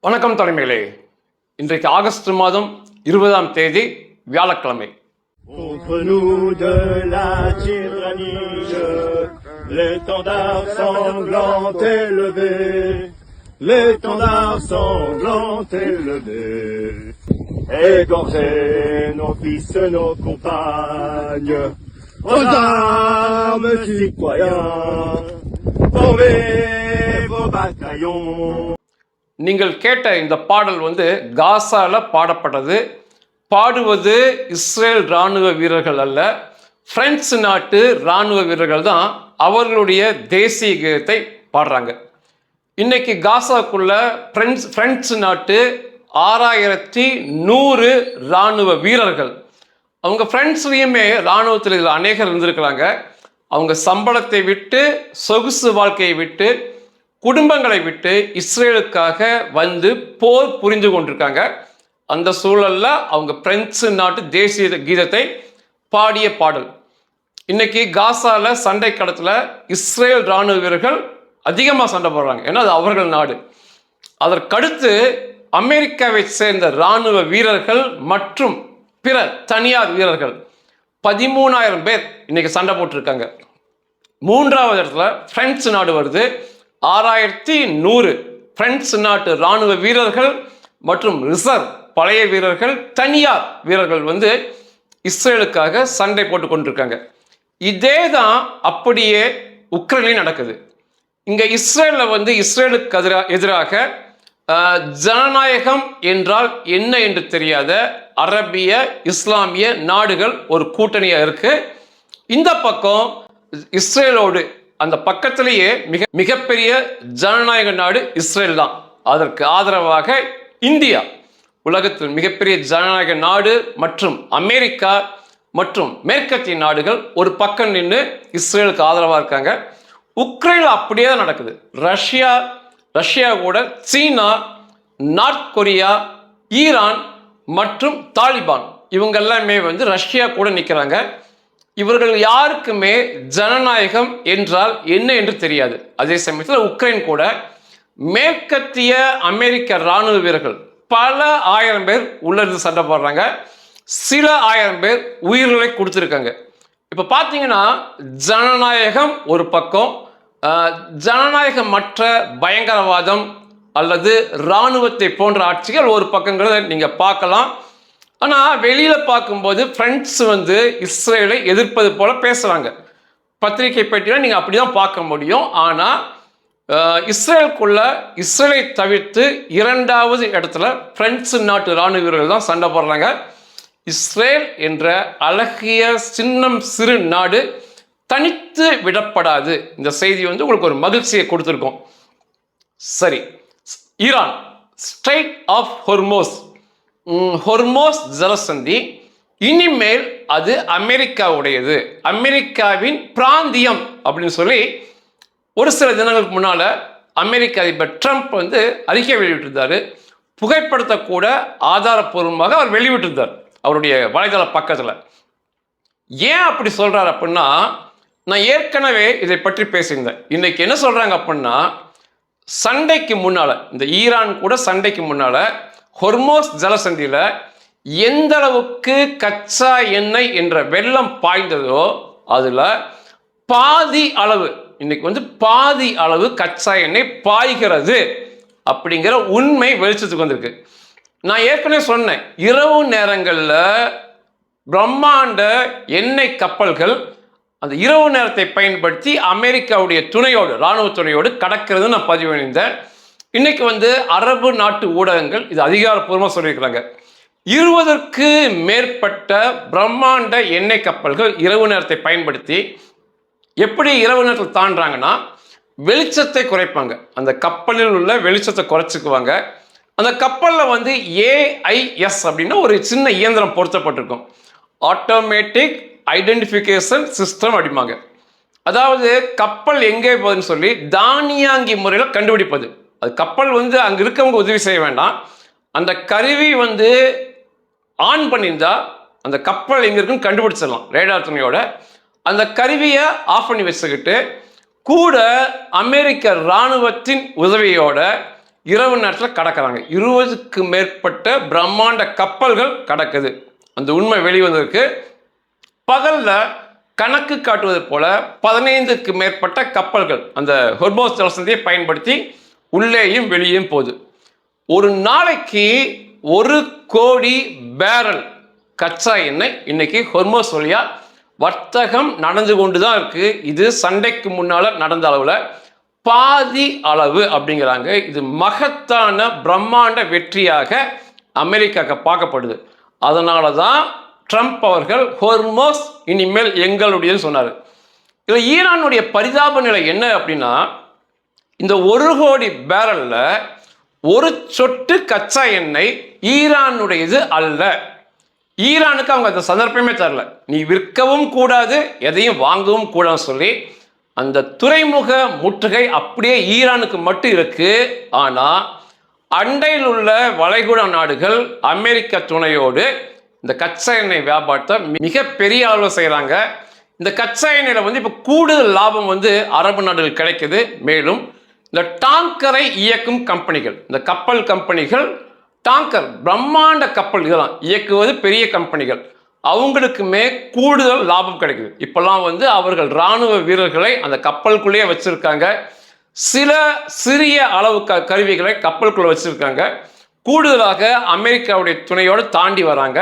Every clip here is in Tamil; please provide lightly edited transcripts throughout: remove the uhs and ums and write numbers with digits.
வணக்கம் தலைமையிலே. இன்றைக்கு ஆகஸ்ட் மாதம் 20ஆம் தேதி வியாழக்கிழமை. Contre nous de la tyrannie, l'étendard sanglant est levé, l'étendard sanglant est levé. Égorgez nos fils, nos compagnes, aux armes citoyens, formez vos bataillons. நீங்கள் கேட்ட இந்த பாடல் காசால பாடப்பட்டது. பாடுவது இஸ்ரேல் இராணுவ வீரர்கள் அல்ல, பிரெஞ்சு நாட்டு இராணுவ வீரர்கள் தான் அவர்களுடைய தேசிய கீதத்தை பாடுறாங்க. இன்னைக்கு காசாக்குள்ள பிரெஞ்சு நாட்டு 6100 இராணுவ வீரர்கள். அவங்க பிரெஞ்சுலையுமே இராணுவத்தில் இதில் அநேகர் இருந்திருக்கிறாங்க. அவங்க சம்பளத்தை விட்டு, சொகுசு வாழ்க்கையை விட்டு, குடும்பங்களை விட்டு இஸ்ரேலுக்காக வந்து போர் புரிந்து கொண்டிருக்காங்க. அந்த சூழல்ல அவங்க பிரெஞ்சு நாட்டு தேசிய கீதத்தை பாடிய பாடல். இன்னைக்கு காசால சண்டை களத்துல இஸ்ரேல் இராணுவ வீரர்கள் அதிகமாக சண்டை போடுறாங்க. ஏன்னா அது அவர்கள் நாடு. அதற்கடுத்து அமெரிக்காவை சேர்ந்த இராணுவ வீரர்கள் மற்றும் பிற தனியார் வீரர்கள் 13,000 பேர் இன்னைக்கு சண்டை போட்டிருக்காங்க. மூன்றாவது இடத்துல பிரெஞ்சு நாடு வருது. 6100 பிரெஞ்சு நாட்டு இராணுவ வீரர்கள் மற்றும் ரிசர்வ் பழைய வீரர்கள், தனியார் வீரர்கள் இஸ்ரேலுக்காக சண்டை போட்டு கொண்டிருக்காங்க. இதே தான் அப்படியே உக்ரைன்லையும் நடக்குது. இங்க இஸ்ரேலில் இஸ்ரேலுக்கு எதிராக ஜனநாயகம் என்றால் என்ன என்று தெரியாத அரபிய இஸ்லாமிய நாடுகள் ஒரு கூட்டணியா இருக்கு. இந்த பக்கம் இஸ்ரேலோடு அந்த பக்கத்திலேயே மிகப்பெரிய ஜனநாயக நாடு இஸ்ரேல் தான். அதற்கு ஆதரவாக இந்தியா, உலகத்தில் மிகப்பெரிய ஜனநாயக நாடு, மற்றும் அமெரிக்கா மற்றும் மேற்கத்திய நாடுகள் ஒரு பக்கம் நின்று இஸ்ரேலுக்கு ஆதரவாக இருக்காங்க. உக்ரைனில் அப்படியே தான் நடக்குது. ரஷ்யா கூட, சீனா, நார்த் கொரியா, ஈரான் மற்றும் தாலிபான் இவங்க எல்லாமே ரஷ்யா கூட நிற்கிறாங்க. இவர்கள் யாருக்குமே ஜனநாயகம் என்றால் என்ன என்று தெரியாது. அதே சமயத்தில் உக்ரைன் கூட மேற்கத்திய அமெரிக்க இராணுவ வீரர்கள் பல ஆயிரம் பேர் உள்ளிருந்து சண்டை போடுறாங்க. சில ஆயிரம் பேர் உயிர்களை கொடுத்துருக்காங்க. இப்போ பார்த்தீங்கன்னா ஜனநாயகம் ஒரு பக்கம், ஜனநாயகமற்ற பயங்கரவாதம் அல்லது இராணுவத்தை போன்ற ஆட்சிகள் ஒரு பக்கங்கிறத நீங்கள் பார்க்கலாம். ஆனால் வெளியில் பார்க்கும்போது பிரெஞ்சு இஸ்ரேலை எதிர்ப்பது போல பேசுகிறாங்க. பத்திரிகை பேட்டியில் நீங்கள் அப்படி தான் பார்க்க முடியும். ஆனால் இஸ்ரேலுக்குள்ள இஸ்ரேலை தவிர்த்து 2வது இடத்துல பிரெஞ்சு நாட்டு இராணுவ வீரர்கள் தான் சண்டை போடுறாங்க. இஸ்ரேல் என்ற அழகிய சின்னம் சிறு நாடு தனித்து விடப்படாது. இந்த செய்தி உங்களுக்கு ஒரு மகிழ்ச்சியை கொடுத்துருக்கோம். சரி, ஈரான் ஸ்ட்ரெய்ட் ஆஃப் ஹொர்மோஸ் ஜலசந்தி இனிமேல் அது அமெரிக்காவுடையது, அமெரிக்காவின் பிராந்தியம் அப்படின்னு சொல்லி ஒரு சில தினங்களுக்கு முன்னால அமெரிக்க அதிபர் ட்ரம்ப் அறிக்கை வெளியிட்டிருந்தாரு. புகைப்படத்தை கூட ஆதாரப்பூர்வமாக அவர் வெளியிட்டிருந்தார் அவருடைய வலைதள பக்கத்தில். ஏன் அப்படி சொல்றாரு அப்படின்னா, நான் ஏற்கனவே இதை பற்றி பேசியிருந்தேன். இன்னைக்கு என்ன சொல்றாங்க அப்படின்னா, சண்டைக்கு முன்னால, இந்த ஈரான் கூட சண்டைக்கு முன்னால ஹொர்மோஸ் ஜலசந்தியில் எந்த அளவுக்கு கச்சா எண்ணெய் என்ற வெள்ளம் பாய்ந்ததோ அதுல பாதி அளவு, இன்னைக்கு பாதி அளவு கச்சா எண்ணெய் பாய்கிறது அப்படிங்கிற உண்மை வெளிச்சத்துக்கு வந்திருக்கு. நான் ஏற்கனவே சொன்னேன், இரவு நேரங்களில் பிரம்மாண்ட எண்ணெய் கப்பல்கள் அந்த இரவு நேரத்தை பயன்படுத்தி அமெரிக்காவுடைய துணையோடு, இராணுவ துணையோடு கடக்கிறது நான் பதிவு பண்ணியிருந்தேன். இன்னைக்கு அரபு நாட்டு ஊடகங்கள் இது அதிகாரப்பூர்வமாக சொல்லியிருக்கிறாங்க. 20க்கு மேற்பட்ட பிரம்மாண்ட எண்ணெய் கப்பல்கள் இரவு நேரத்தை பயன்படுத்தி எப்படி இரவு நேரத்தில் தாண்டாங்கன்னா, வெளிச்சத்தை குறைப்பாங்க. அந்த கப்பலில் உள்ள வெளிச்சத்தை குறைச்சிக்குவாங்க. அந்த கப்பலில் ஏஐஎஸ் அப்படின்னா ஒரு சின்ன இயந்திரம் பொருத்தப்பட்டிருக்கும், ஆட்டோமேட்டிக் ஐடென்டிஃபிகேஷன் சிஸ்டம் அப்படிம்பாங்க. அதாவது கப்பல் எங்கே போகுதுன்னு சொல்லி தானியாங்கி முறையில் கண்டுபிடிப்பது. அது கப்பல் அங்கே இருக்கவங்க உதவி செய்ய வேண்டாம். அந்த கருவி ஆன் பண்ணியிருந்தா அந்த கப்பல் எங்கே இருக்குன்னு கண்டுபிடிச்சிடலாம் ரேடார் துணையோட. அந்த கருவியை ஆஃப் பண்ணி வச்சுக்கிட்டு கூட அமெரிக்க இராணுவத்தின் உதவியோட இரவு நேரத்தில் கடக்கிறாங்க. 20க்கு மேற்பட்ட பிரம்மாண்ட கப்பல்கள் கடக்குது. அந்த உண்மை வெளிவந்திருக்கு. பகலில் கணக்கு காட்டுவது போல 15க்கு மேற்பட்ட கப்பல்கள் அந்த ஹொர்மோஸ் ஜலசந்தியை பயன்படுத்தி உள்ளேயும் வெளியேயும் போகுது. ஒரு நாளைக்கு 1 கோடி பேரல் கச்சா எண்ணெய் இன்னைக்கு ஹொர்மோஸ் வழியா வர்த்தகம் நடந்து கொண்டு தான் இருக்கு. இது சண்டைக்கு முன்னால நடந்த அளவில் பாதி அளவு அப்படிங்கிறாங்க. இது மகத்தான பிரம்மாண்ட வெற்றியாக அமெரிக்காவுக்கு பார்க்கப்படுது. அதனால தான் ட்ரம்ப் அவர்கள் ஹொர்மோஸ் இனிமேல் எங்களுடையன்னு சொன்னார். இதில் ஈரானுடைய பரிதாப நிலை என்ன அப்படின்னா, இந்த 1 கோடி பேரலில் ஒரு சொட்டு கச்சா எண்ணெய் ஈரானுடையது அல்ல. ஈரானுக்கு அவங்க அந்த சந்தர்ப்பமே தரல. நீ விற்கவும் கூடாது, எதையும் வாங்கவும் கூடாதுன்னு சொல்லி அந்த துறைமுக முற்றுகை அப்படியே ஈரானுக்கு மட்டும் இருக்கு. ஆனால் அண்டையில் உள்ள வளைகுடா நாடுகள் அமெரிக்க துணையோடு இந்த கச்சா எண்ணெய் வியாபாரத்தை மிகப்பெரிய அளவில் செய்கிறாங்க. இந்த கச்சா எண்ணெயில் வந்து இப்போ கூடுதல் லாபம் வந்து அரபு நாடுகள் கிடைக்குது. மேலும் இந்த டாங்கரை இயக்கும் கம்பெனிகள், இந்த கப்பல் கம்பெனிகள், டாங்கர் பிரம்மாண்ட கப்பல் இதெல்லாம் இயக்குவது பெரிய கம்பெனிகள், அவங்களுக்குமே கூடுதல் லாபம் கிடைக்குது. இப்போல்லாம் வந்து அவர்கள் இராணுவ வீரர்களை அந்த கப்பலுக்குள்ளேயே வச்சிருக்காங்க. சில சிறிய அளவு கருவிகளை கப்பலுக்குள்ள வச்சிருக்காங்க. கூடுதலாக அமெரிக்காவுடைய துணையோடு தாண்டி வராங்க.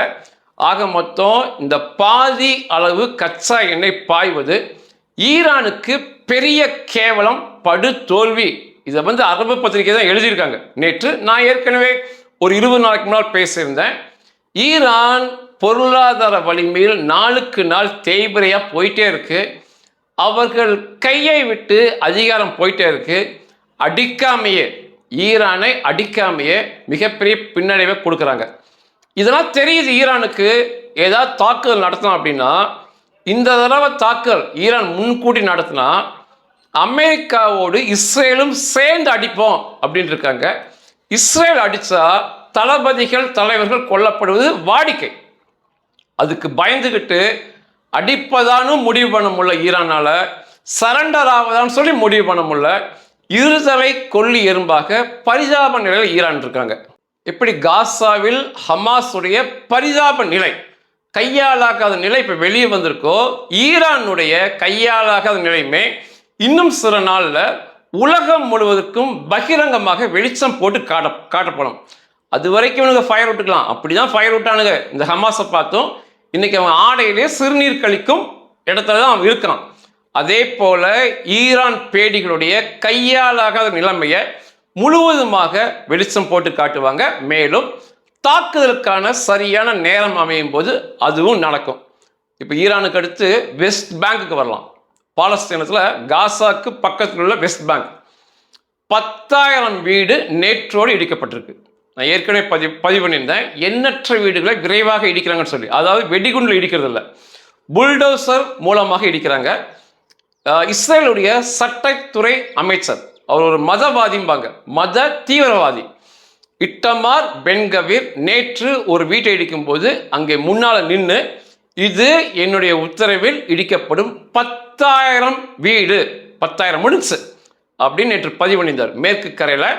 ஆக மொத்தம் இந்த பாதி அளவு கச்சா எண்ணெய் பாய்வது ஈரானுக்கு பெரிய கேவலம், படு தோல்வி. இதை வந்து அரபு பத்திரிகை தான் எழுதியிருக்காங்க. நேற்று நான் ஏற்கனவே ஒரு 20 நாளைக்கு முன்னால் பேசியிருந்தேன். ஈரான் பொருளாதார வலிமையில் நாளுக்கு நாள் தேய்பிரையா போயிட்டே இருக்கு. அவர்கள் கையை விட்டு அதிகாரம் போயிட்டே இருக்கு. அடிக்காமையே, ஈரானை அடிக்காமையே மிகப்பெரிய பின்னடைவை கொடுக்குறாங்க. இதெல்லாம் தெரியுது ஈரானுக்கு. ஏதாவது தாக்குதல் நடத்தணும் அப்படின்னா, இந்த தடவை தாக்குதல் ஈரான் முன்கூட்டி நடத்தினா அமெரிக்காவோடு இஸ்ரேலும் சேர்ந்து அடிப்போம் அப்படின்னு இருக்காங்க. இஸ்ரேல் அடித்தா தளபதிகள் தலைவர்கள் கொல்லப்படுவது வாடிக்கை. அதுக்கு பயந்துக்கிட்டு அடிப்பதானும் முடிவு பண்ண முடியல ஈரானால, சரண்டர் ஆவதான்னு சொல்லி முடிவு பண்ண முடியல. இருதலை கொல்லி எறும்பாக பரிதாப நிலையில் ஈரான் இருக்காங்க. இப்படி காசாவில் ஹமாஸுடைய பரிதாப நிலை, கையாளாகாத நிலை இப்போ வெளியே வந்திருக்கோ, ஈரானுடைய கையாளாகாத நிலையுமே இன்னும் சில நாளில் உலகம் முழுவதற்கும் பகிரங்கமாக வெளிச்சம் போட்டு காட்டப்படும். அது வரைக்கும் இவனுங்க ஃபயர் விட்டுக்கலாம். அப்படிதான் ஃபயர் விட்டானுங்க இந்த ஹமாஸை பார்த்தும். இன்னைக்கு அவன் ஆடையிலே சிறுநீர் கழிக்கும் இடத்துல தான் அவன் இருக்கான். அதே போல ஈரான் பேடிகளுடைய கையாளாகாத நிலைமையை முழுவதுமாக வெளிச்சம் போட்டு காட்டுவாங்க. மேலும் தாக்குதலுக்கான சரியான நேரம் அமையும் போது அதுவும் நடக்கும். இப்போ ஈரானுக்கு அடுத்து வெஸ்ட் பேங்குக்கு வரலாம். பாலஸ்தீனத்தில் காசாக்கு பக்கத்தில் உள்ள வெஸ்ட் பேங்க் 10,000 வீடு நேற்றோடு இடிக்கப்பட்டிருக்கு. நான் ஏற்கனவே பதிவு பண்ணியிருந்தேன். எண்ணற்ற வீடுகளை விரைவாக இடிக்கிறாங்கன்னு சொல்லி. அதாவது வெடிகுண்டில் இடிக்கிறது இல்லை, புல்டோசர் மூலமாக இடிக்கிறாங்க. இஸ்ரேலுடைய சட்டத்துறை அமைச்சர், அவர் ஒரு மதவாதிம்பாங்க, மத தீவிரவாதி இட்டமார் பென்கவீர் நேற்று ஒரு வீட்டை இடிக்கும் போது அங்கே முன்னால் நின்று, இது என்னுடைய உத்தரவில் இடிக்கப்படும் 10,000 வீடு, 10,000 முடிச்சு அப்படின்னு நேற்று பதிவு பண்ணியிருந்தார். மேற்கு கரையில்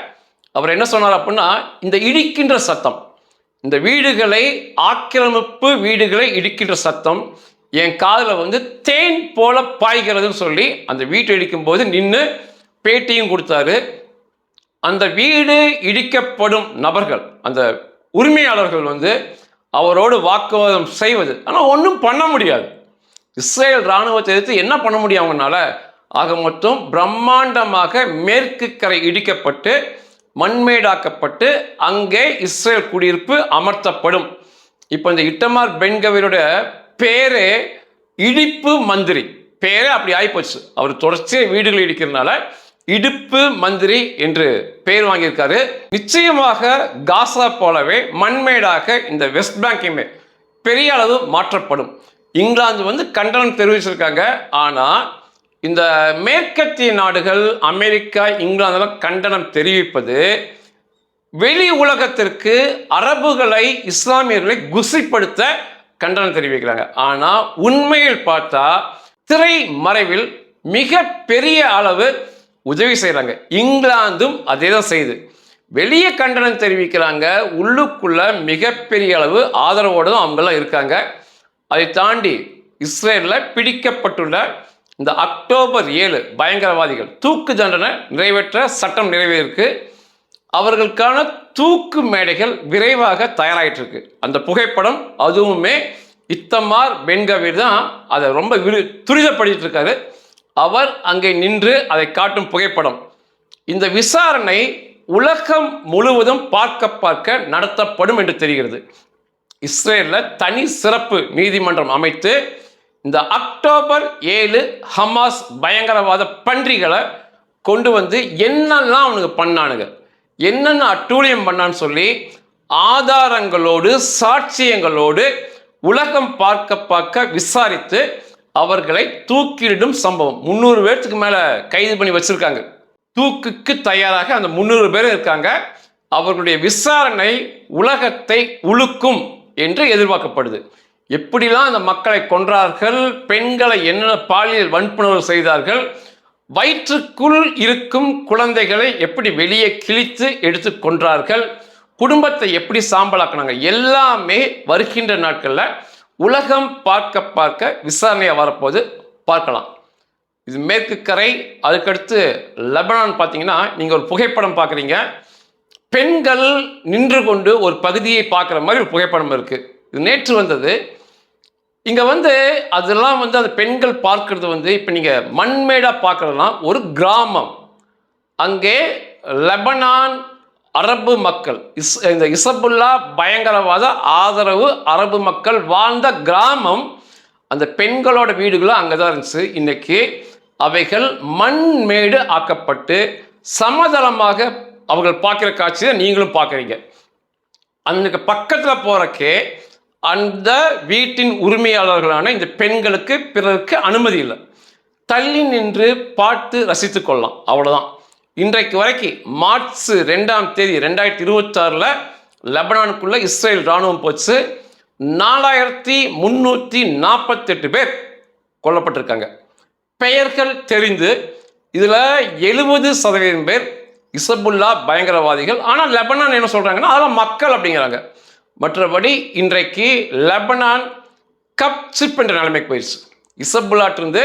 அவர் என்ன சொன்னார் அப்படின்னா, இந்த இடிக்கின்ற சத்தம், இந்த வீடுகளை ஆக்கிரமிப்பு வீடுகளை இடிக்கின்ற சத்தம் என் காதில் வந்து தேன் போல பாய்கிறதுன்னு சொல்லி அந்த வீட்டை இடிக்கும் போது நின்று பேட்டியும் கொடுத்தாரு. அந்த வீடு இடிக்கப்படும் நபர்கள், அந்த உரிமையாளர்கள் வந்து அவரோடு வாக்குவாதம் செய்வது, ஆனால் ஒன்றும் பண்ண முடியாது. இஸ்ரேல் இராணுவத்தை எதிர்த்து என்ன பண்ண முடியும் அவங்கனால? ஆக மொத்தம் பிரம்மாண்டமாக மேற்கு கரை இடிக்கப்பட்டு மண்மேடாக்கப்பட்டு அங்கே இஸ்ரேல் குடியிருப்பு அமர்த்தப்படும். இப்போ இந்த இட்டமார் பென்கவீரோட பேரே இடிப்பு மந்திரி, பேரே அப்படி ஆகிப்போச்சு. அவர் தொடர்ச்சியாக வீடுகள் இடிக்கிறதுனால இடிப்பு மந்திரி என்று பெயர் வாங்கியிருக்காரு. நிச்சயமாக காசா போலவே மண்மேடாக இந்த வெஸ்ட் பேங்கையுமே பெரிய அளவு மாற்றப்படும். இங்கிலாந்து வந்து கண்டனம் தெரிவிச்சிருக்காங்க. ஆனால் இந்த மேற்கத்திய நாடுகள் அமெரிக்கா, இங்கிலாந்து கண்டனம் தெரிவிப்பது வெளி உலகத்திற்கு அரபுகளை, இஸ்லாமியர்களை குசிப்படுத்த கண்டனம் தெரிவிக்கிறாங்க. ஆனால் உண்மையில் பார்த்தா திரை மறைவில் மிக பெரிய அளவு உதவி செய்கிறாங்க. இங்கிலாந்தும் அதே தான் செய்யுது. வெளியே கண்டனம் தெரிவிக்கிறாங்க, உள்ளுக்குள்ள மிகப்பெரிய அளவு ஆதரவோடு தான் அவங்கெல்லாம் இருக்காங்க. அதை தாண்டி இஸ்ரேலில் பிடிக்கப்பட்டுள்ள இந்த அக்டோபர் 7 பயங்கரவாதிகள் தூக்கு தண்டனை நிறைவேற்ற சட்டம் நிறைவேறிருக்கு. அவர்களுக்கான தூக்கு மேடைகள் விரைவாக தயாராகிட்டு இருக்கு. அந்த புகைப்படம் அதுவுமே இத்தமார் பென்கவீர் தான் அதை ரொம்ப துரிதப்படுத்திட்டு இருக்காரு. அவர் அங்கே நின்று அதை காட்டும் புகைப்படம். இந்த விசாரணை உலகம் முழுவதும் பார்க்க நடத்தப்படும் என்று தெரிகிறது. இஸ்ரேலில் தனி சிறப்பு நீதிமன்றம் அமைத்து இந்த அக்டோபர் 7 ஹமாஸ் பயங்கரவாத பன்றிகளை கொண்டு வந்து என்னெல்லாம் அவனுக்கு பண்ணானுங்க, என்னென்ன அட்டூழியம் பண்ணான்னு சொல்லி ஆதாரங்களோடு சாட்சியங்களோடு உலகம் பார்க்க விசாரித்து அவர்களை தூக்கிலிடும் சம்பவம். 300 பேர்த்துக்கு மேல கைது பண்ணி வச்சிருக்காங்க. தூக்குக்கு தயாராக அந்த 300 பேர் இருக்காங்க. அவர்களுடைய விசாரணை உலகத்தை உழுக்கும் என்று எதிர்பார்க்கப்படுது. எப்படிலாம் அந்த மக்களை கொன்றார்கள், பெண்களை என்ன பாலியல் வன்புணர்வு செய்தார்கள், வயிற்றுக்குள் இருக்கும் குழந்தைகளை எப்படி வெளியே கிழித்து எடுத்து கொன்றார்கள், குடும்பத்தை எப்படி சாம்பலாக்குனாங்க, எல்லாமே வருகின்ற நாட்களில் உலகம் பார்க்க விசாரணையாக வரப்போது பார்க்கலாம். இது மேற்கு கரை. அதுக்கடுத்து லெபனான் பார்த்தீங்கன்னா நீங்கள் ஒரு புகைப்படம் பார்க்குறீங்க. பெண்கள் நின்று கொண்டு ஒரு பகுதியை பார்க்குற மாதிரி ஒரு புகைப்படம் இருக்குது. இது நேற்று வந்தது. இங்கே அதெல்லாம் அந்த பெண்கள் பார்க்கறது இப்போ நீங்கள் மண்மேடாக பார்க்குறதுலாம் ஒரு கிராமம். அங்கே லெபனான் அரபு மக்கள் இந்த இசபுல்லா பயங்கரவாத ஆதரவு அரபு மக்கள் வாழ்ந்த கிராமம். அந்த பெண்களோட வீடுகளும் அங்கே தான் இருந்துச்சு. இன்னைக்கு அவைகள் மண்மேடு ஆக்கப்பட்டு சமதளமாக அவர்கள் பார்க்குற காட்சியை நீங்களும் பார்க்குறீங்க. அன்னைக்கு பக்கத்தில் போகிறக்கே அந்த வீட்டின் உரிமையாளர்களான இந்த பெண்களுக்கு பிறருக்கு அனுமதி இல்லை. தள்ளி நின்று பார்த்து ரசித்து கொள்ளலாம், அவ்வளோதான். இன்றைக்கு வரைக்கும் மார்ச் 2ஆம் தேதி 2026 லெபனானுக்குள்ள இஸ்ரேல் இராணுவம் போச்சு. 4348 பேர் கொல்லப்பட்டிருக்காங்க. பெயர்கள் தெரிந்து இதில் 70% பேர் இசபுல்லா பயங்கரவாதிகள். ஆனால் லெபனான் என்ன சொல்கிறாங்கன்னா அதெல்லாம் மக்கள் அப்படிங்கிறாங்க. மற்றபடி இன்றைக்கு லெபனான் கப் சிப் என்ற நிலைமைக்கு போயிடுச்சு. இசபுல்லாட்டிருந்து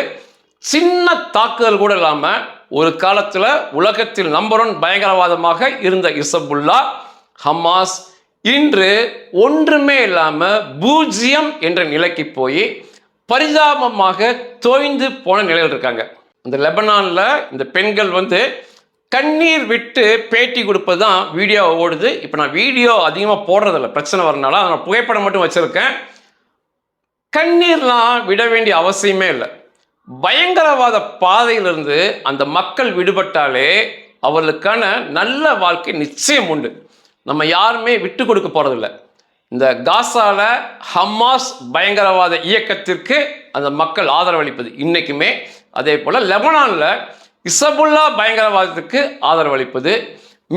சின்ன தாக்குதல் கூட இல்லாமல் ஒரு காலத்தில் உலகத்தில் நம்பர் 1 பயங்கரவாதமாக இருந்த இசபுல்லா ஹமாஸ் இன்று ஒன்றுமே இல்லாமல் 0 என்ற நிலைக்கு போய் பரிதாபமாக தோய்ந்து போன நிலையில் இருக்காங்க. இந்த லெபனானில் இந்த பெண்கள் கண்ணீர் விட்டு பேட்டி கொடுப்பது தான் வீடியோ ஓடுது. இப்போ நான் வீடியோ அதிகமாக போடுறதில்ல, பிரச்சனை வரனால நான் புகைப்படம் மட்டும் வச்சுருக்கேன். கண்ணீர்லாம் விட வேண்டிய அவசியமே இல்லை. பயங்கரவாத பாதையிலிருந்து அந்த மக்கள் விடுபட்டாலே அவர்களுக்கான நல்ல வாழ்க்கை நிச்சயம் உண்டு. நம்ம யாருமே விட்டு கொடுக்க போகிறதில்ல. இந்த காசால ஹமாஸ் பயங்கரவாத இயக்கத்திற்கு அந்த மக்கள் ஆதரவளிப்பது இன்னைக்குமே, அதே போல் லெபனானில் இசபுல்லா பயங்கரவாதத்துக்கு ஆதரவளிப்பது,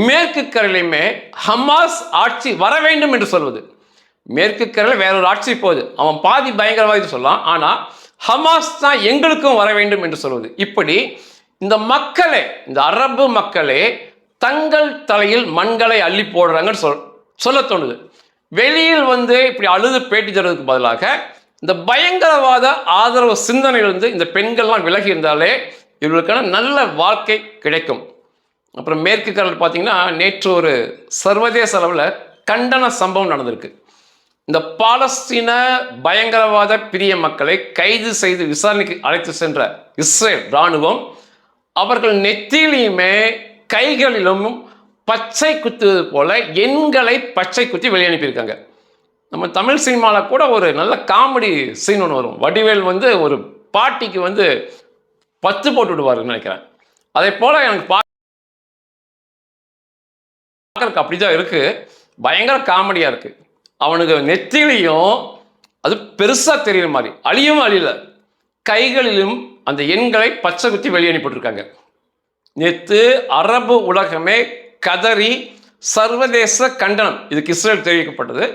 மேற்கு கரையிலுமே ஹமாஸ் ஆட்சி வர வேண்டும் என்று சொல்வது. மேற்கு கரையில் வேறொரு ஆட்சி போகுது, அவன் பாதி பயங்கரவாதி சொல்லலாம், ஆனால் ஹமாஸ் தான் எங்களுக்கும் வர வேண்டும் என்று சொல்வது. இப்படி இந்த மக்களே, இந்த அரபு மக்களே தங்கள் தலையில் மண்களை அள்ளி போடுறாங்கன்னு சொல்ல தோணுது. வெளியில் இப்படி அழுது பேட்டி தருவதற்கு பதிலாக இந்த பயங்கரவாத ஆதரவு சிந்தனையிலிருந்து இந்த பெண்கள்லாம் விலகி இருந்தாலே இவர்களுக்கான நல்ல வாழ்க்கை கிடைக்கும். அப்புறம் மேற்கு கரையில் பார்த்தீங்கன்னா நேற்று ஒரு சர்வதேச அளவில் கண்டன சம்பவம் நடந்திருக்கு. இந்த பாலஸ்தீன பயங்கரவாத பிரிய மக்களை கைது செய்து விசாரணைக்கு அழைத்து சென்ற இஸ்ரேல் இராணுவம் அவர்கள் நெத்தியிலுமே கைகளிலும் பச்சை குத்துவது போல எண்களை பச்சை குத்தி வெளியே அனுப்பியிருக்காங்க. நம்ம தமிழ் சினிமாவில் கூட ஒரு நல்ல காமெடி சீன் ஒன்று வரும். வடிவேல் ஒரு பாட்டிக்கு 10 போட்டு விடுவாருன்னு நினைக்கிறேன். அதே போல் எனக்கு பார்க்கறதுக்கு அப்படி தான் இருக்குது. பயங்கர காமெடியாக இருக்குது. அவனுக்கு நெத்திலையும் அது பெருசாக தெரிகிற மாதிரி அழியும் அழியல, கைகளிலும் அந்த எண்களை பச்சை குத்தி வெளியே அனுப்பிட்டுருக்காங்க. நேற்று அரபு உலகமே கதறி சர்வதேச கண்டனம் இதுக்கு இஸ்ரேல் தெரிவிக்கப்பட்டது.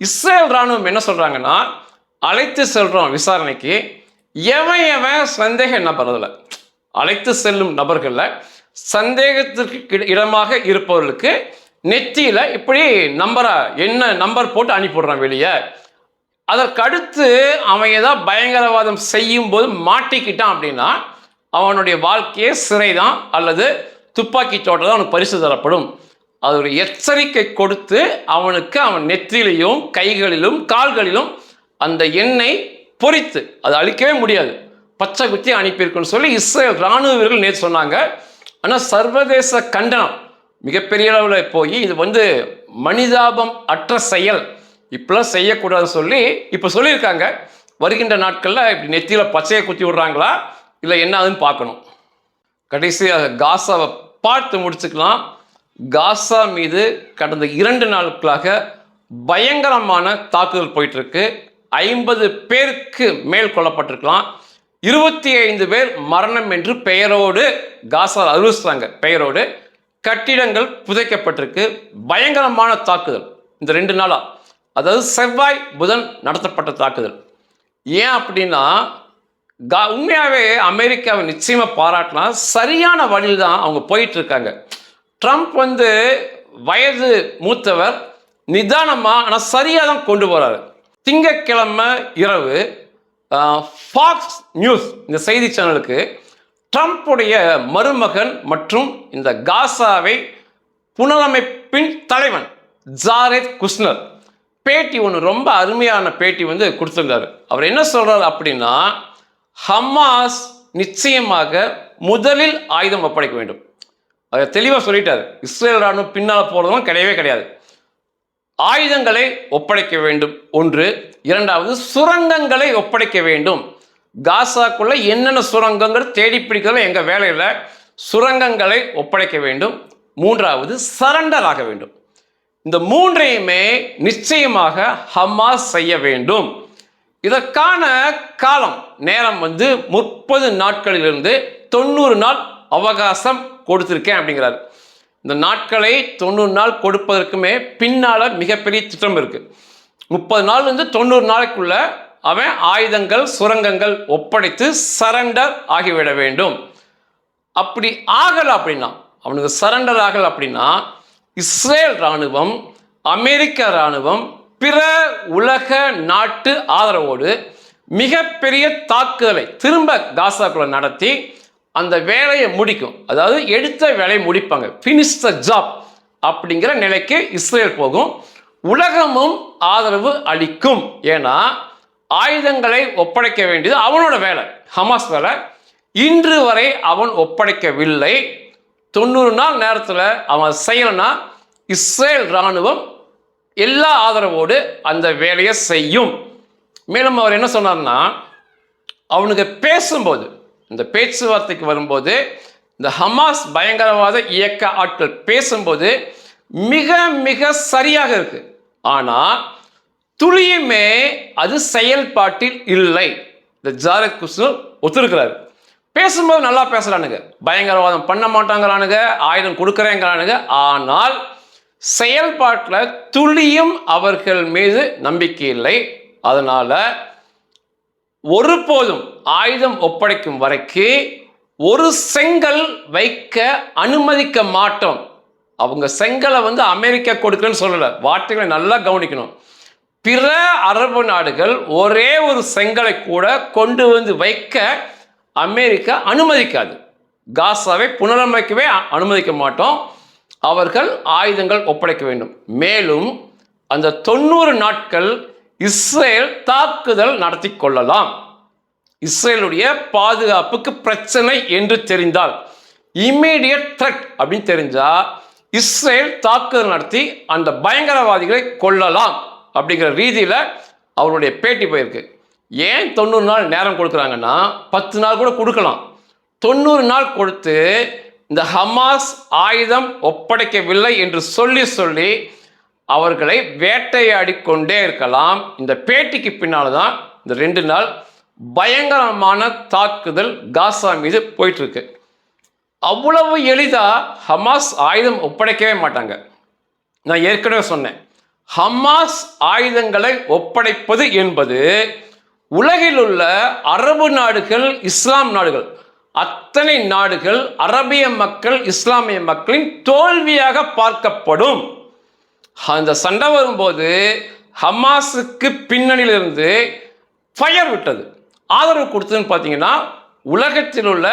இஸ்ரேல் இராணுவம் என்ன சொல்கிறாங்கன்னா, அழைத்து செல்கிறோம் விசாரணைக்கு, எவன் சந்தேக நபர், அதில் அழைத்து செல்லும் நபர்களில் சந்தேகத்திற்கு இடமாக இருப்பவர்களுக்கு நெத்தியில இப்படி என்ன நம்பர் போட்டு அனுப்பிவிடுறான் வெளியே. அதற்கடுத்து அவன் ஏதாவது பயங்கரவாதம் செய்யும் போது மாட்டிக்கிட்டான் அப்படின்னா அவனுடைய வாழ்க்கையே சிறைதான் அல்லது துப்பாக்கி சோட்டை தான் அவனுக்கு பரிசு தரப்படும். அது ஒரு எச்சரிக்கை கொடுத்து அவனுக்கு அவன் நெற்றியிலையும் கைகளிலும் கால்களிலும் அந்த எண்ணெய் பொறித்து அதை அழிக்கவே முடியாது, பச்சை குத்தி அனுப்பியிருக்குன்னு சொல்லி இஸ்ரேல் இராணுவ வீரர்கள் நேற்று சொன்னாங்க. ஆனால் சர்வதேச கண்டனம் மிகப்பெரிய அளவில் போய் இது மனிதாபம் அற்ற செயல், இப்பெல்லாம் செய்யக்கூடாதுன்னு சொல்லி இப்போ சொல்லியிருக்காங்க. வருகின்ற நாட்களில் இப்படி நெத்தியில் பச்சையை குத்தி விடுறாங்களா இல்லை என்ன ஆகுதுன்னு பார்க்கணும். கடைசியாக காசாவை பார்த்து முடிச்சுக்கலாம். காசா மீது கடந்த 2 நாட்களாக பயங்கரமான தாக்குதல் போயிட்டு இருக்கு. 50 பேருக்கு மேல் கொல்லப்பட்டிருக்கலாம். 25 பேர் மரணம் என்று பெயரோடு காசா அறிவிச்சாங்க. பெயரோடு கட்டிடங்கள் புதைக்கப்பட்டிருக்கு. பயங்கரமான தாக்குதல் இந்த 2 நாளா, அதாவது செவ்வாய் புதன் நடத்தப்பட்ட தாக்குதல். ஏன் அப்படின்னா உண்மையாகவே அமெரிக்காவை நிச்சயமாக பாராட்டலாம். சரியான வழியில் தான் அவங்க போயிட்டு இருக்காங்க. ட்ரம்ப் வயது மூத்தவர், நிதானமாக ஆனால் சரியாக தான் கொண்டு போகிறாரு. திங்கட்கிழமை இரவு ஃபாக்ஸ் நியூஸ் இந்த செய்தி சேனலுக்கு ட்ரம்ப்புடைய மருமகன் மற்றும் இந்த காசாவை புனரமைப்பின் தலைவன் ஜாரெத் குஷ்னர் பேட்டி ரொம்ப அருமையான பேட்டி கொடுத்துருந்தாரு. அவர் என்ன சொல்றாரு அப்படின்னா, ஹமாஸ் நிச்சயமாக முதலில் ஆயுதம் ஒப்படைக்க வேண்டும். அதை தெளிவாக சொல்லிட்டாரு. இஸ்ரேல் ராணுவம் பின்னால் போகிறதும் கிடையவே கிடையாது. ஆயுதங்களை ஒப்படைக்க வேண்டும் ஒன்று. இரண்டாவது, சுரங்கங்களை ஒப்படைக்க வேண்டும். காசாக்குள்ள என்னென்ன சுரங்கங்கள் தேடி பிடிக்கிறதுல எங்கள் வேலையில் சுரங்கங்களை ஒப்படைக்க வேண்டும். மூன்றாவது, சரண்டர் ஆக வேண்டும். இந்த மூன்றையுமே நிச்சயமாக ஹமாஸ் செய்ய வேண்டும். இதற்கான காலம் நேரம் 30 நாட்களிலிருந்து 90 நாள் அவகாசம் கொடுத்திருக்கேன் அப்படிங்கிறார். இந்த நாட்களை 90 நாள் கொடுப்பதற்குமே பின்னால மிகப்பெரிய திட்டம் இருக்கு. 30 நாள் 90 நாளைக்குள்ள அவன் ஆயுதங்கள் சுரங்கங்கள் ஒப்படைத்து சரண்டர் ஆகிவிட வேண்டும். அப்படி ஆகல அப்படின்னா, அவனுக்கு சரண்டர் ஆகல அப்படின்னா, இஸ்ரேல் இராணுவம் அமெரிக்க இராணுவம் பிற உலக நாட்டு ஆதரவோடு மிகப்பெரிய தாக்குதலை திரும்ப காசாக்குள்ள நடத்தி அந்த வேலையை முடிக்கும். அதாவது எடுத்த வேலையை முடிப்பாங்க, ஃபினிஷ் த ஜாப் அப்படிங்கிற நிலைக்கு இஸ்ரேல் போகும். உலகமும் ஆதரவு அளிக்கும். ஏன்னா ஆயுதங்களை ஒப்படைக்க வேண்டியது அவனோட வேலை, ஹமாஸ் வேலை. இன்று வரை அவன் ஒப்படைக்கவில்லை. 90 நாள் நேரத்தில் அவன் செய்யலைன்னா இஸ்ரேல் இராணுவம் எல்லா ஆதரவோடு அந்த வேலையை செய்யும். மேலும் அவர் என்ன சொன்னார்னா, அவனுக்கு பேசும்போது, இந்த பேச்சுவார்த்தைக்கு வரும்போது, இந்த ஹமாஸ் பயங்கரவாத இயக்க ஆட்கள் பேசும்போது மிக மிக சரியாக இருக்கு. ஆனால் துளியுமே அது செயல்பாட்டில் இல்லை. இந்த ஜாரெத் குஷ்னர் ஒத்துருக்கிறாரு. பேசும்போது நல்லா பேசுறானுங்க, பயங்கரவாதம் பண்ண மாட்டாங்கிறானுங்க, ஆயுதம் கொடுக்குறேங்கிறானுங்க. ஆனால் செயல்பாட்டில் துளியும் அவர்கள் மீது நம்பிக்கை இல்லை. அதனால ஒருபோதும் ஆயுதம் ஒப்படைக்கும் வரைக்கும் ஒரு செங்கல் வைக்க அனுமதிக்க மாட்டோம். அவங்க செங்கலை அமெரிக்கா கொடுக்குறேன்னு சொல்லலை, வார்த்தைகளை நல்லா கவனிக்கணும். பிற அரபு நாடுகள் ஒரே ஒரு செங்கலை கூட கொண்டு வைக்க அமெரிக்கா அனுமதிக்காது. காசாவை புனரமைக்கவே அனுமதிக்க மாட்டோம். அவர்கள் ஆயுதங்கள் ஒப்படைக்க வேண்டும். மேலும் அந்த 90 நாட்கள் இஸ்ரேல் தாக்குதல் நடத்தி கொள்ளலாம். இஸ்ரேலுடைய பாதுகாப்புக்கு பிரச்சனை என்று தெரிந்தால், இம்மீடியட் த்ரெட் அப்படின்னு தெரிஞ்சா, இஸ்ரேல் தாக்குதல் நடத்தி அந்த பயங்கரவாதிகளை கொள்ளலாம் அப்படிங்கிற ரீதியில் அவருடைய பேட்டி போயிருக்கு. ஏன் 90 நாள் நேரம் கொடுக்குறாங்கன்னா, 10 நாள் கூட கொடுக்கலாம். 90 நாள் கொடுத்து இந்த ஹமாஸ் ஆயுதம் ஒப்படைக்கவில்லை என்று சொல்லி அவர்களை வேட்டையாடி கொண்டே இருக்கலாம். இந்த பேட்டிக்கு பின்னால் தான் இந்த 2 நாள் பயங்கரமான தாக்குதல் காசா மீது போயிட்டு இருக்கு. அவ்வளவு எளிதா ஹமாஸ் ஆயுதம் ஒப்படைக்கவே மாட்டாங்க. நான் ஏற்கனவே சொன்னேன், ஹமாஸ் ஆயுதங்களை ஒப்படைப்பது என்பது உலகில் உள்ள அரபு நாடுகள், இஸ்லாம் நாடுகள், அத்தனை நாடுகள், அரபிய மக்கள், இஸ்லாமிய மக்களின் தோல்வியாக பார்க்கப்படும். அந்த சண்டை வரும்போது ஹமாஸுக்கு பின்னணியிலிருந்து ஃபயர் விட்டது, ஆதரவு கொடுத்ததுன்னு பார்த்தீங்கன்னா உலகத்தில் உள்ள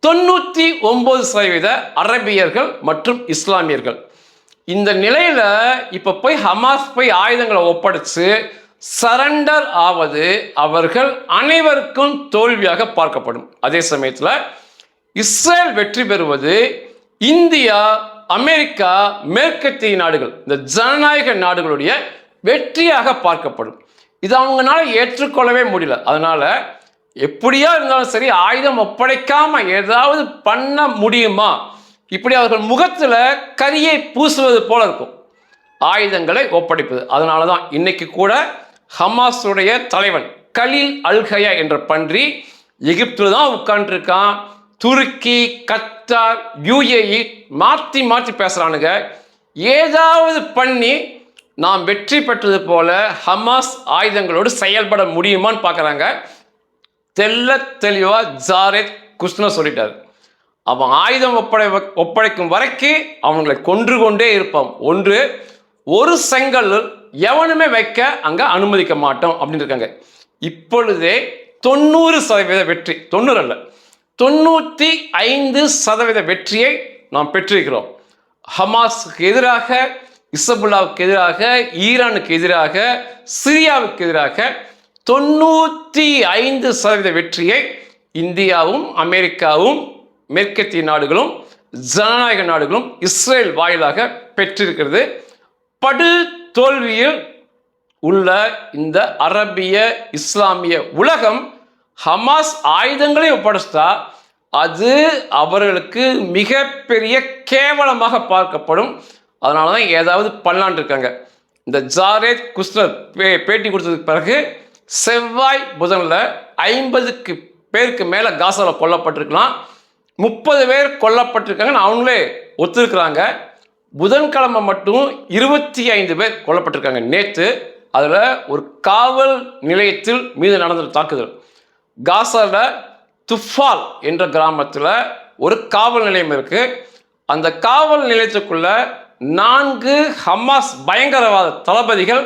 99% அரபியர்கள் மற்றும் இஸ்லாமியர்கள். இந்த நிலையில இப்ப போய் ஹமாஸ் போய் ஆயுதங்களை ஒப்படைச்சு சரண்டர் ஆவது அவர்கள் அனைவருக்கும் தோல்வியாக பார்க்கப்படும். அதே சமயத்தில் இஸ்ரேல் வெற்றி பெறுவது இந்தியா, அமெரிக்கா, மேற்கத்திய நாடுகள், இந்த ஜனநாயக நாடுகளுடைய வெற்றியாக பார்க்கப்படும். இது அவங்களால ஏற்றுக்கொள்ளவே முடியல. அதனால எப்படியா இருந்தாலும் சரி ஆயுதம் ஒப்படைக்காம ஏதாவது பண்ண முடியுமா, இப்படி அவர்கள் முகத்துல கரியை பூசுவது போல இருக்கும் ஆயுதங்களை ஒப்படைப்பது. அதனால தான் இன்னைக்கு கூட ஹமாஸுடைய தலைவன் கலீல் அல்-ஹையா என்ற பன்றி எகிப்தில் தான் உட்கார்ந்துருக்கான். துருக்கி, கத்தார், UAE மாற்றி மாற்றி பேசுறானுங்க. ஏதாவது பண்ணி நாம் வெற்றி பெற்றது போல ஹமாஸ் ஆயுதங்களோடு செயல்பட முடியுமான்னு பார்க்குறாங்க. தெளிவா ஜாரேத் குஷ்னர் சொல்லிட்டார், அவன் ஆயுதம் ஒப்படைக்கும் வரைக்கும் அவங்களை கொன்று கொண்டே இருப்பான். ஒரு செங்கல் எவனுமே வைக்க அங்க அனுமதிக்க மாட்டோம் அப்படின்னு இருக்காங்க. இப்பொழுதே 90% வெற்றி, 90 அல்ல 95% வெற்றியை நாம் பெற்றிருக்கிறோம். ஹமாஸுக்கு எதிராக, இஸ்புல்லாவுக்கு எதிராக, ஈரானுக்கு எதிராக, சிரியாவுக்கு எதிராக 95% வெற்றியை இந்தியாவும், அமெரிக்காவும், மேற்கத்திய நாடுகளும், ஜனநாயக நாடுகளும் இஸ்ரேல் வாயிலாக பெற்றிருக்கிறது. படு தோல்வியில் உள்ள இந்த அரபிய இஸ்லாமிய உலகம் ஹமாஸ் ஆயுதங்களை ஒப்படைச்சா அது அவர்களுக்கு மிகப்பெரிய கேவலமாக பார்க்கப்படும். அதனால தான் ஏதாவது பண்ணலான் இருக்காங்க. இந்த ஜாரேத் குஷ்னர் பேட்டி கொடுத்ததுக்கு பிறகு செவ்வாய் புதனில் 50 பேருக்கு மேலே காசாவில் கொல்லப்பட்டிருக்கலாம், 30 பேர் கொல்லப்பட்டிருக்காங்கன்னு அவங்களே ஒத்துருக்குறாங்க. புதன்கிழமை மட்டும் 25 பேர் கொல்லப்பட்டிருக்காங்க நேற்று. அதில் ஒரு காவல் நிலையத்தில் மீது நடந்த தாக்குதல். காசாவில் துஃபால் என்ற கிராமத்தில் ஒரு காவல் நிலையம் இருக்கு. அந்த காவல் நிலையத்துக்குள்ள 4 ஹமாஸ் பயங்கரவாத தளபதிகள்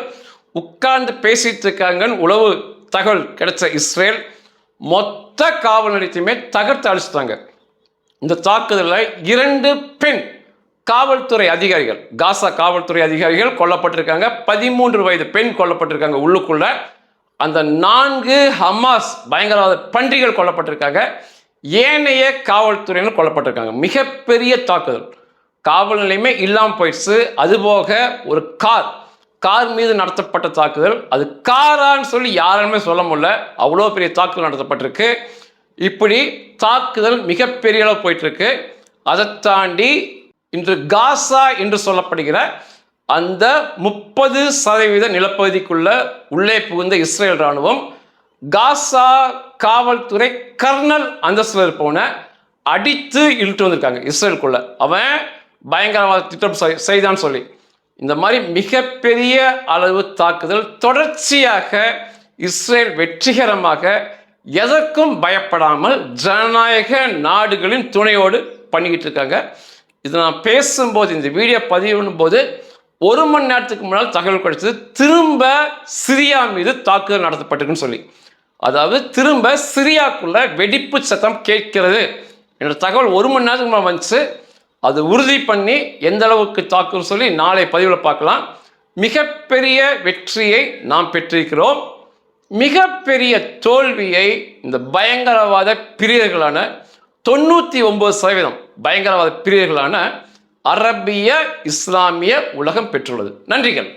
உட்கார்ந்து பேசிட்டு இருக்காங்கன்னு உளவு தகவல் கிடைச்ச இஸ்ரேல் மொத்த காவல் நிலையத்தையுமே தகர்த்து அழிச்சிட்டாங்க. இந்த தாக்குதலில் 2 பெண் காவல்துறை அதிகாரிகள், காசா காவல்துறை அதிகாரிகள் கொல்லப்பட்டிருக்காங்க. 13 வயது பெண் கொல்லப்பட்டிருக்காங்க உள்ளுக்குள்ள. அந்த 4 ஹமாஸ் பயங்கரவாத பன்றிகள் கொல்லப்பட்டிருக்காங்க. ஏனைய காவல்துறையினர் கொல்லப்பட்டிருக்காங்க. மிகப்பெரிய தாக்குதல், காவல் நிலையமே இல்லாமல் போயிடுச்சு. அதுபோக ஒரு கார் மீது நடத்தப்பட்ட தாக்குதல், அது காரான்னு சொல்லி யாருமே சொல்ல முடியல, அவ்வளோ பெரிய தாக்குதல் நடத்தப்பட்டிருக்கு. இப்படி தாக்குதல் மிகப்பெரிய அளவு போயிட்டு இருக்கு. அதை தாண்டி இன்று காசா என்று சொல்லப்படுகிற அந்த 30% நிலப்பகுதிக்குள்ள உள்ளே புகுந்த இஸ்ரேல் ராணுவம் காசா காவல்துறை கர்னல் அந்தஸ்தில் இருப்பவனை அடித்து இழுத்து வந்திருக்காங்க இஸ்ரேலுக்குள்ள. அவன் பயங்கரவாத திட்டம் செய்தான்னு சொல்லி இந்த மாதிரி மிகப்பெரிய அளவு தாக்குதல் தொடர்ச்சியாக இஸ்ரேல் வெற்றிகரமாக எதற்கும் பயப்படாமல் ஜனநாயக நாடுகளின் துணையோடு பண்ணிக்கிட்டு இருக்காங்க. இது நான் பேசும்போது, இந்த வீடியோ பதிவிடும் போது 1 மணி நேரத்துக்கு முன்னால் தகவல் கிடைச்சது, திரும்ப சிரியா மீது தாக்குதல் நடத்தப்பட்டிருக்குன்னு சொல்லி. அதாவது திரும்ப சிரியாக்குள்ள வெடிப்பு சத்தம் கேட்கிறது என்ற தகவல் 1 மணி நேரத்துக்கு முன்னால் வந்துச்சு. அது உறுதி பண்ணி எந்த அளவுக்கு தாக்குன்னு சொல்லி நாளை பதிவில் பார்க்கலாம். மிகப்பெரிய வெற்றியை நாம் பெற்றிருக்கிறோம். மிகப்பெரிய தோல்வியை இந்த பயங்கரவாத பிரியர்களான 99% பயங்கரவாத பிரியர்களான அரபிய இஸ்லாமிய உலகம் பெற்றுள்ளது. நன்றிகள்.